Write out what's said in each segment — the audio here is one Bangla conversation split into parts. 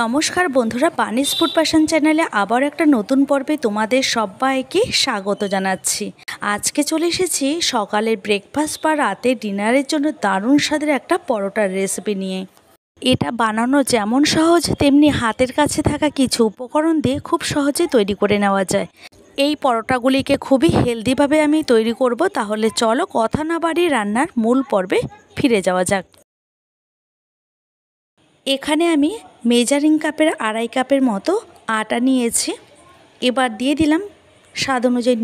নমস্কার বন্ধুরা, বানিস ফুড প্যাশন চ্যানেলে আবার একটা নতুন পর্বে তোমাদের সবাইকে স্বাগত জানাচ্ছি। আজকে চলে এসেছি সকালের ব্রেকফাস্ট বা রাতের ডিনারের জন্য দারুণ স্বাদের একটা পরোটার রেসিপি নিয়ে। এটা বানানো যেমন সহজ, তেমনি হাতের কাছে থাকা কিছু উপকরণ দিয়ে খুব সহজে তৈরি করে নেওয়া যায়। এই পরোটাগুলিকে খুবই হেলদিভাবে আমি তৈরি করব। তাহলে চলো কথা না বাড়িয়ে রান্নার মূল পর্বে ফিরে যাওয়া যাক। এখানে আমি মেজারিং কাপের 2.5 কাপের মতো আটা নিয়েছি। এবার দিয়ে দিলাম স্বাদ অনুযায়ী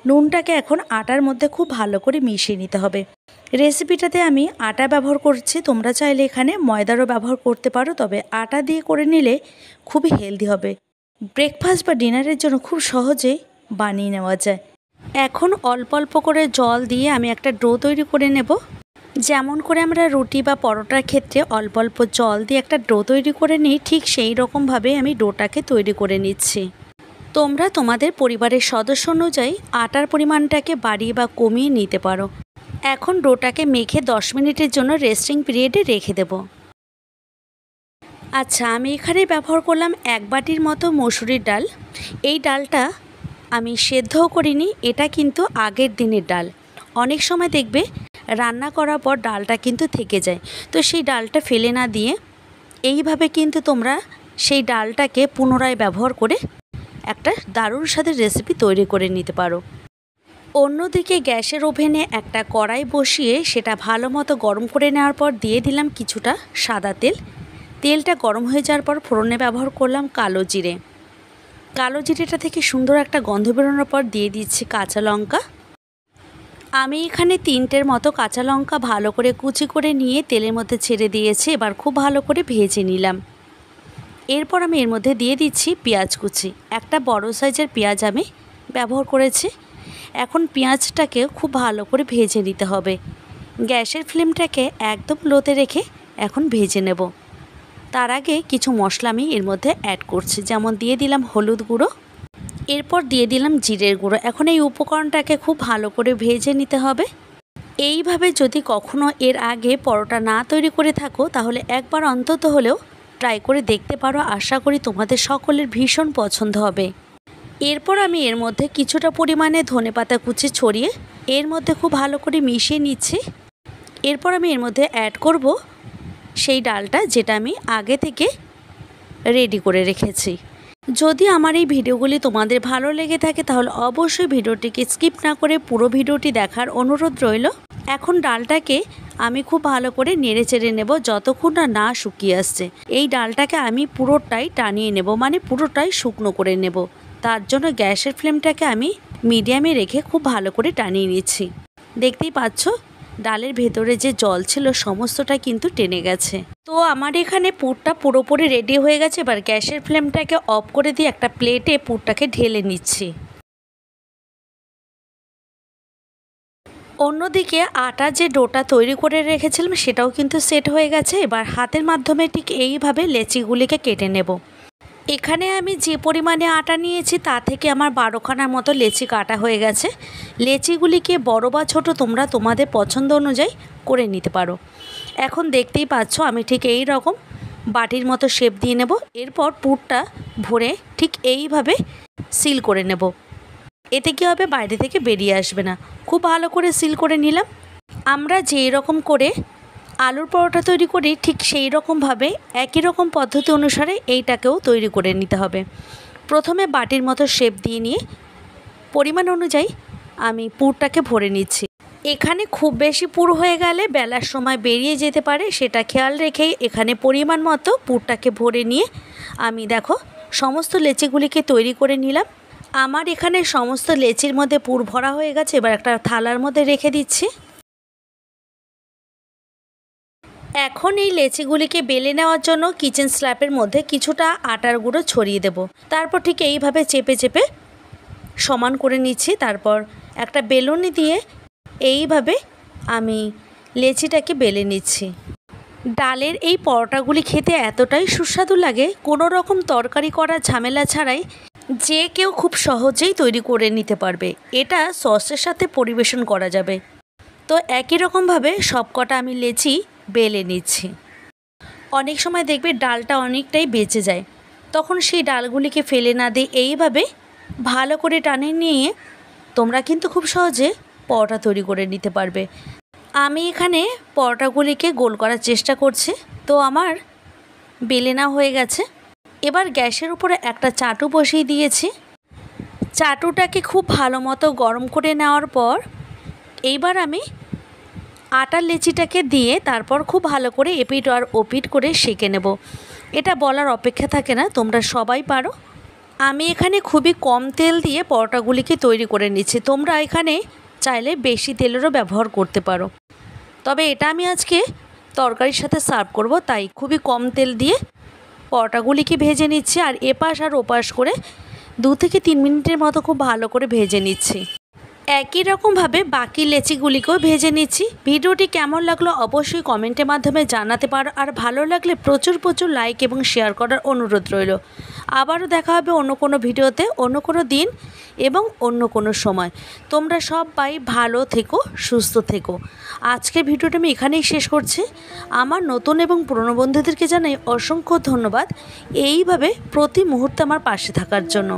নুনটাকে এখন আটার মধ্যে খুব ভালো করে মিশিয়ে নিতে হবে। রেসিপিটাতে আমি আটা ব্যবহার করছি, তোমরা চাইলে এখানে ময়দারও ব্যবহার করতে পারো, তবে আটা দিয়ে করে নিলে খুবই হেলদি হবে। ব্রেকফাস্ট বা ডিনারের জন্য খুব সহজেই বানিয়ে নেওয়া যায়। এখন অল্প অল্প করে জল দিয়ে আমি একটা ডো তৈরি করে নেব। যেমন করে আমরা রুটি বা পরোটার ক্ষেত্রে অল্প অল্প জল দিয়ে একটা ডো তৈরি করে নিই, ঠিক সেই রকমভাবে আমি ডোটাকে তৈরি করে নিচ্ছি। তোমরা তোমাদের পরিবারের সদস্য অনুযায়ী আটার পরিমাণটাকে বাড়িয়ে বা কমিয়ে নিতে পারো। এখন ডোটাকে মেখে 10 মিনিটের জন্য রেস্টিং পিরিয়ডে রেখে দেব। আচ্ছা, আমি এখানে ব্যবহার করলাম 1 বাটির মতো মসুরির ডাল। এই ডালটা আমি সেদ্ধও করিনি, এটা কিন্তু আগের দিনের ডাল। অনেক সময় দেখবে রান্না করার পর ডালটা কিন্তু থেকে যায়, তো সেই ডালটা ফেলে না দিয়ে এইভাবে কিন্তু তোমরা সেই ডালটাকে পুনরায় ব্যবহার করে একটা দারুণ স্বাদের রেসিপি তৈরি করে নিতে পারো। অন্যদিকে গ্যাসের ওভেনে একটা কড়াই বসিয়ে সেটা ভালো মতো গরম করে নেওয়ার পর দিয়ে দিলাম কিছুটা সাদা তেল। তেলটা গরম হয়ে যাওয়ার পর ফোড়নে ব্যবহার করলাম কালো জিরে। কালো জিরেটা থেকে সুন্দর একটা গন্ধ বেরোনোর পর দিয়ে দিচ্ছি কাঁচা লঙ্কা। আমি এখানে 3টের মতো কাঁচা লঙ্কা ভালো করে কুচি করে নিয়ে তেলের মধ্যে ছেড়ে দিয়েছি। এবার খুব ভালো করে ভেজে নিলাম। এরপর আমি এর মধ্যে দিয়ে দিচ্ছি পেঁয়াজ কুচি। একটা বড় সাইজের পেঁয়াজ আমি ব্যবহার করেছি। এখন পেঁয়াজটাকে খুব ভালো করে ভেজে নিতে হবে। গ্যাসের ফ্লেমটাকে একদম লোতে রেখে এখন ভেজে নেব। তার আগে কিছু মশলা আমি এর মধ্যে অ্যাড করছি, যেমন দিয়ে দিলাম হলুদ গুঁড়ো, এরপর দিয়ে দিলাম জিরের গুঁড়ো। এখন এই উপকরণটাকে খুব ভালো করে ভেজে নিতে হবে। এইভাবে যদি কখনো এর আগে পরোটা না তৈরি করে থাকো, তাহলে একবার অন্তত হলেও ট্রাই করে দেখতে পারো। আশা করি তোমাদের সকলের ভীষণ পছন্দ হবে। এরপর আমি এর মধ্যে কিছুটা পরিমাণে ধনেপাতা কুচি ছড়িয়ে এর মধ্যে খুব ভালো করে মিশিয়ে নিচ্ছি। এরপর আমি এর মধ্যে অ্যাড করব সেই ডালটা, যেটা আমি আগে থেকে রেডি করে রেখেছি। যদি আমার এই ভিডিওগুলি তোমাদের ভালো লেগে থাকে, তাহলে অবশ্যই ভিডিওটিকে স্কিপ না করে পুরো ভিডিওটি দেখার অনুরোধ রইল। এখন ডালটাকে আমি খুব ভালো করে নেড়ে চেড়ে নেব যতক্ষণ না শুকিয়ে আসছে। এই ডালটাকে আমি পুরোটাই টানিয়ে নেব, মানে পুরোটাই শুকনো করে নেব। তার জন্য গ্যাসের ফ্লেমটাকে আমি মিডিয়ামে রেখে খুব ভালো করে টানিয়ে নিচ্ছি। দেখতেই পাচ্ছ ডালের ভেতরে যে জল ছিল সমস্তটা কিন্তু টেনে গেছে। তো আমার এখানে পুরটা পুরোপুরি রেডি হয়ে গেছে। এবার গ্যাসের ফ্লেমটাকে অফ করে দিয়ে একটা প্লেটে পুরটাকে ঢেলে নিচ্ছি। অন্যদিকে আটা যে ডোটা তৈরি করে রেখেছিলাম সেটাও কিন্তু সেট হয়ে গেছে। এবার হাতের মাধ্যমে ঠিক এইভাবে লেচিগুলিকে কেটে নেব। এখানে আমি যে পরিমাণে আটা নিয়েছি তা থেকে আমার 12খানার মতো লেচি কাটা হয়ে গেছে। লেচিগুলিকে বড় বা ছোট তোমরা তোমাদের পছন্দ অনুযায়ী করে নিতে পারো। এখন দেখতেই পাচ্ছ আমি ঠিক এই রকম বাটির মতো শেপ দিয়ে নেব। এরপর পুরটা ভরে ঠিক এইভাবে সিল করে নেব। এতে কী হবে, বাইরে থেকে বেরিয়ে আসবে না। খুব ভালো করে সিল করে নিলাম। আমরা যেই রকম করে আলুর পরোটা তৈরি করি ঠিক সেই রকমভাবে একই রকম পদ্ধতি অনুসারে এইটাকেও তৈরি করে নিতে হবে। প্রথমে বাটির মতো শেপ দিয়ে নিয়ে পরিমাণ অনুযায়ী আমি পুরটাকে ভরে নিচ্ছি। এখানে খুব বেশি পুর হয়ে গেলে বেলার সময় বেরিয়ে যেতে পারে, সেটা খেয়াল রেখেই এখানে পরিমাণ মতো পুরটাকে ভরে নিয়ে আমি দেখো সমস্ত লেচিগুলিকে তৈরি করে নিলাম। আমার এখানে সমস্ত লেচির মধ্যে পুর ভরা হয়ে গেছে। এবার একটা থালার মধ্যে রেখে দিচ্ছি। এখন এই লেচিগুলিকে বেলে নেওয়ার জন্য কিচেন স্ল্যাপের মধ্যে কিছুটা আটার গুঁড়ো ছড়িয়ে দেব। তারপর ঠিক এইভাবে চেপে চেপে সমান করে নিচ্ছি। তারপর একটা বেলুনি দিয়ে এইভাবে আমি লেচিটাকে বেলে নিচ্ছি। ডালের এই পরোটাগুলি খেতে এতটাই সুস্বাদু লাগে, কোনো রকম তরকারি করার ঝামেলা ছাড়াই যে কেউ খুব সহজেই তৈরি করে নিতে পারবে। এটা সসের সাথে পরিবেশন করা যাবে। তো একই রকমভাবে সবকটা আমি লেচি বেলে নিচ্ছি। অনেক সময় দেখবে ডালটা অনেকটাই বেঁচে যায়, তখন সেই ডালগুলিকে ফেলে না দিয়ে এইভাবে ভালো করে টানে নিয়ে তোমরা কিন্তু খুব সহজে পরোটা তৈরি করে নিতে পারবে। আমি এখানে পরোটাগুলিকে গোল করার চেষ্টা করছি, তো আমার বেলে না হয়ে গেছে। এবার গ্যাসের উপরে একটা চাটু বসিয়ে দিয়েছি। চাটুটাকে খুব ভালো মতো গরম করে নেওয়ার পর এইবার আমি আটার লেচিটাকে দিয়ে তারপর খুব ভালো করে এপিট আর ওপিট করে সেঁকে নেব। এটা বলার অপেক্ষা থাকে না, তোমরা সবাই পারো। আমি এখানে খুবই কম তেল দিয়ে পরোটাগুলিকে তৈরি করে নিচ্ছি। তোমরা এখানে চাইলে বেশি তেলেরও ব্যবহার করতে পারো, তবে এটা আমি আজকে তরকারির সাথে সার্ভ করব, তাই খুবই কম তেল দিয়ে পরোটাগুলিকে ভেজে নিচ্ছি। আর এপাশ আর ওপাশ করে 2 থেকে 3 মিনিটের মতো খুব ভালো করে ভেজে নিচ্ছি। একই রকমভাবে বাকি লেচিগুলিকেও ভেজে নিচ্ছি। ভিডিওটি কেমন লাগলো অবশ্যই কমেন্টের মাধ্যমে জানাতে পারো, আর ভালো লাগলে প্রচুর লাইক এবং শেয়ার করার অনুরোধ রইল। আবারও দেখা হবে অন্য কোনো ভিডিওতে, অন্য কোনো দিন এবং অন্য কোনো সময়। তোমরা সবাই ভালো থেকো, সুস্থ থেকো। আজকের ভিডিওটা আমি এখানেই শেষ করছি। আমার নতুন এবং পুরনো বন্ধুদেরকে জানাই অসংখ্য ধন্যবাদ এইভাবে প্রতি মুহূর্তে আমার পাশে থাকার জন্য।